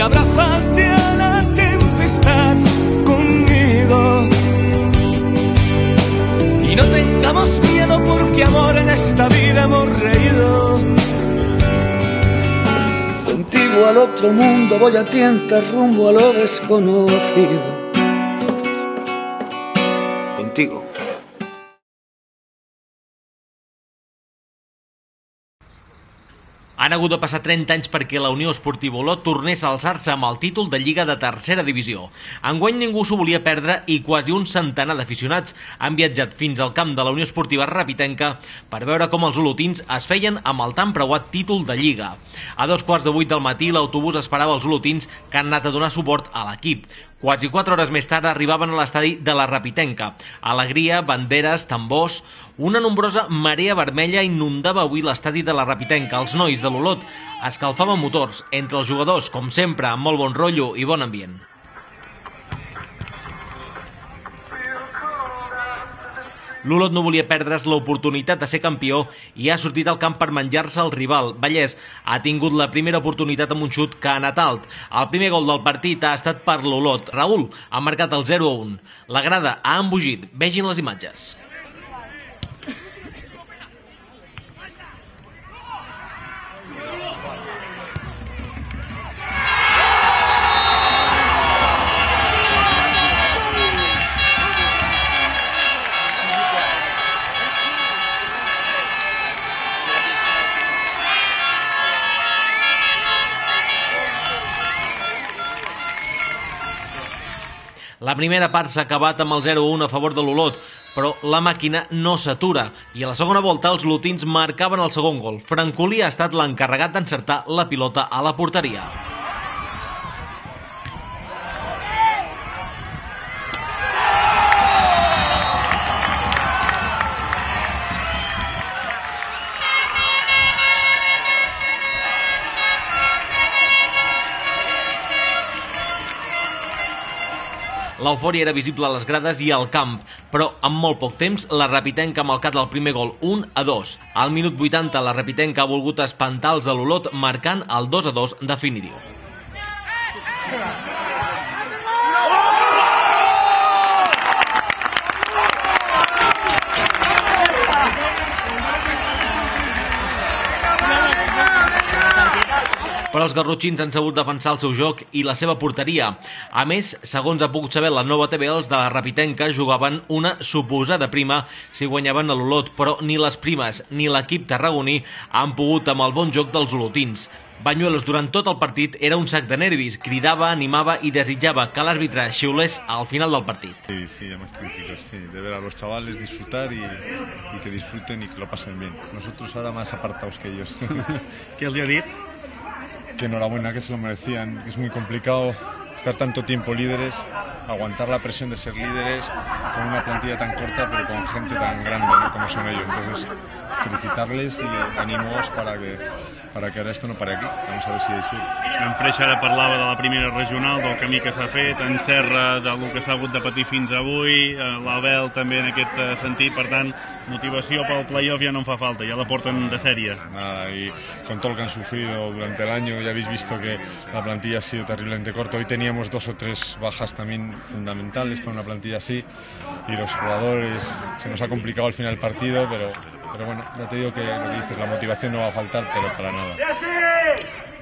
abrázate a la tempestad conmigo. Y no tengamos miedo porque amor en esta vida hemos reído. Contigo al otro mundo voy a tientas rumbo a lo desconocido. Contigo. Han hagut de passar 30 anys perquè la Unió Esportiva Olot tornés a alçar-se amb el títol de Lliga de Tercera Divisió. Enguany ningú s'ho volia perdre i quasi un centenar d'aficionats han viatjat fins al camp de la Unió Esportiva Rapitenca per veure com els olotins es feien amb el tan preuat títol de Lliga. A 7:15 del matí l'autobús esperava els olotins que han anat a donar suport a l'equip. Quasi 4 hores més tard arribaven a l'estadi de la Rapitenca. Alegria, banderes, tambors... Una nombrosa marea vermella inundava avui l'estadi de la Rapitenca. Els nois de l'Olot escalfaven motors. Entre els jugadors, com sempre, amb molt bon rotllo i bon ambient. L'Olot no volia perdre's l'oportunitat de ser campió i ha sortit al camp per menjar-se el rival. Vallès ha tingut la primera oportunitat amb un xut que ha anat alt. El primer gol del partit ha estat per l'Olot. Raül ha marcat el 0-1. La grada ha embogit. Vegin les imatges. La primera part s'ha acabat amb el 0-1 a favor de l'Olot, però la màquina no s'atura i a la segona volta els olotins marcaven el segon gol. Francolí ha estat l'encarregat d'encertar la pilota a la porteria. L'eufòria era visible a les grades i al camp, però en molt poc temps la Rapitenca ha marcat el primer gol, 1-2. Al minut 80 la Rapitenca ha volgut espantar els de l'Olot marcant el 2-2 definitiu. Però els garrotxins han sabut defensar el seu joc i la seva porteria. A més, segons ha pogut saber la Nova TV, els de la Rapitenca jugaven una suposada prima si guanyaven a l'Olot, però ni les primes ni l'equip tarragoní han pogut amb el bon joc dels olotins. Bañuelos durant tot el partit era un sac de nervis, cridava, animava y desitjava que l'àrbitre xiulés al final del partit. Sí, ya más tranquilos, sí, de ver a los chavales disfrutar y que disfruten y que lo pasen bien. Nosotros ahora más apartados que ellos. ¿Qué os dio dit? Que enhorabuena, que se lo merecían, que es muy complicado estar tanto tiempo líderes, aguantar la presión de ser líderes con una plantilla tan corta pero con gente tan grande, ¿no?, como son ellos. Entonces, felicitarles y animar para que ara esto no pare aquí. Vamos a ver si hi ha surt. En Freixa ara parlava de la primera regional, del camí que s'ha fet, en Serra del que s'ha hagut de patir fins avui, l'Abel també en aquest sentit, per tant, motivació pel playoff ya no en fa falta, ya la porten de serie. Nada, y con todo lo que han sufrido durante el año, ya habéis visto que la plantilla ha sido terriblemente corta. Hoy teníamos 2 o 3 bajas también fundamentales para una plantilla así, y los jugadores, se nos ha complicado al final el partido, pero bueno, ya te digo que lo que dices, la motivación no va a faltar, pero para nada.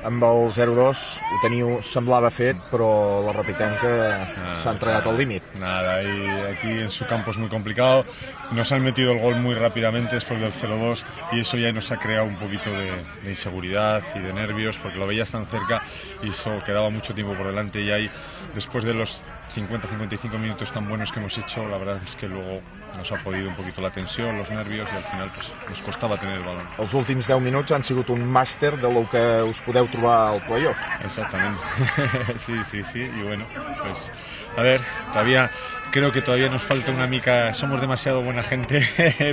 Amb el 0-2 semblava fet, però la Rapitenca s'ha entregat al límit. Nada, y aquí en su campo es muy complicado. Nos han metido el gol muy rápidamente después del 0-2 y eso ya nos ha creado un poquito de inseguridad y de nervios porque lo veías tan cerca y eso quedaba mucho tiempo por delante y ahí, después de los 50-55 minutos tan buenos que hemos hecho, la verdad es que luego nos ha podido un poquito la tensión, los nervios y al final pues, nos costaba tener el balón. Els últims 10 minuts han sigut un màster de lo que us podeu trobar al playoff. Exactamente. Sí, y bueno, pues a ver, creo que todavía nos falta una mica, somos demasiado buena gente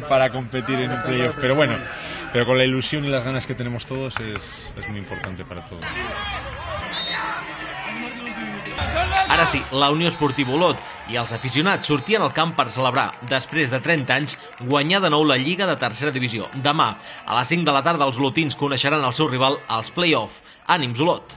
para competir en un playoff, pero bueno, con la ilusión y las ganas que tenemos todos es muy importante para todos. Ara sí, la Unió Esportiva Olot i els aficionats sortien al camp per celebrar, després de 30 anys, guanyar de nou la Lliga de Tercera Divisió. Demà, a les 5 de la tarda, els olotins coneixeran el seu rival als play-off. Ànims, Olot!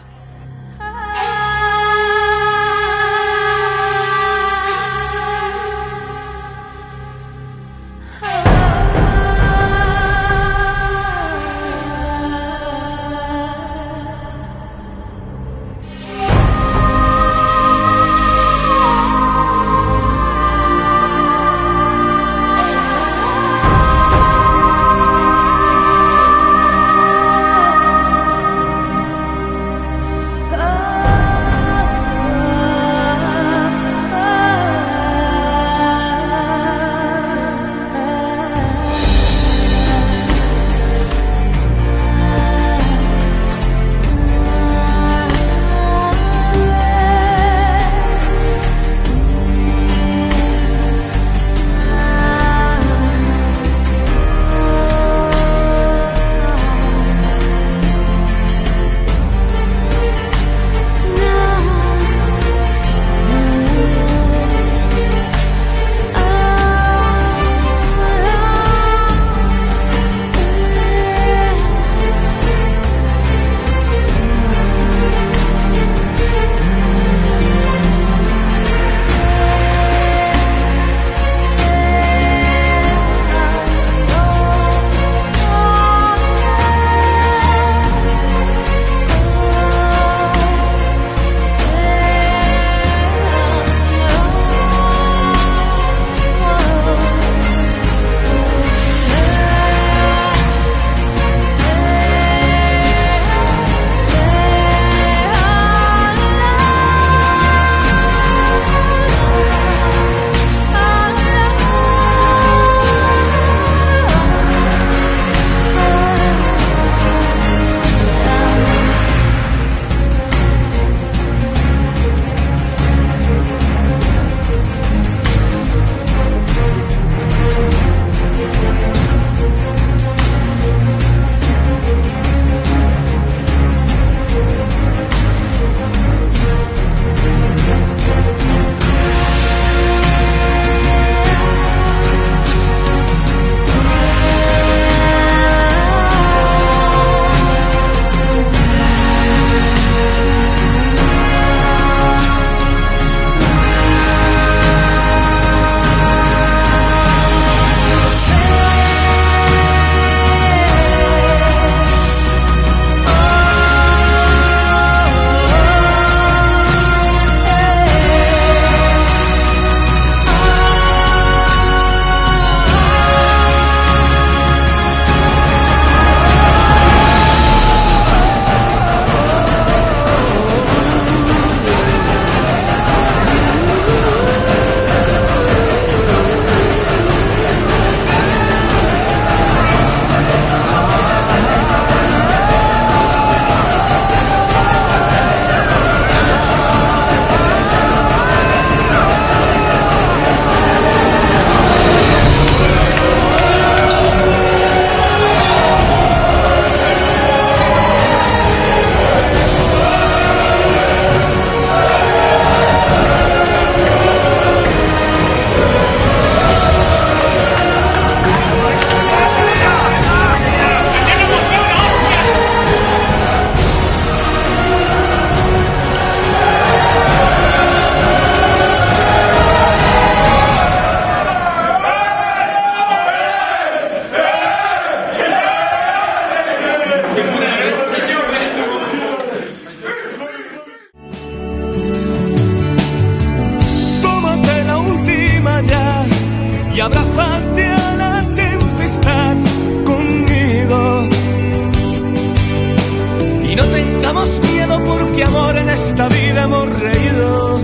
tengamos miedo porque amor en esta vida hemos reído.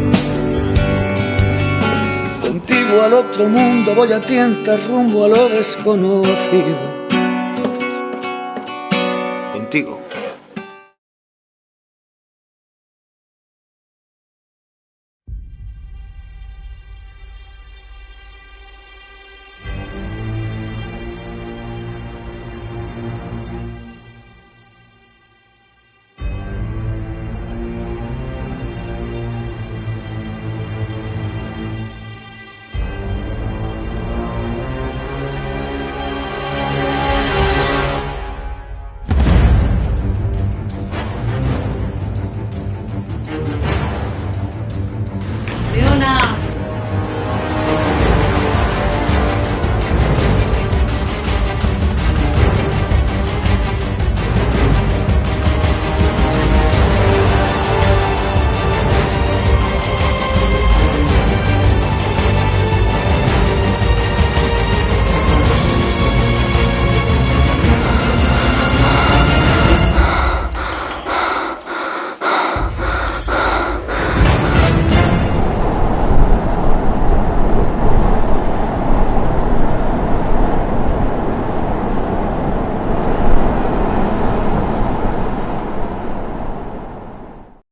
Contigo al otro mundo voy a tientas rumbo a lo desconocido. Contigo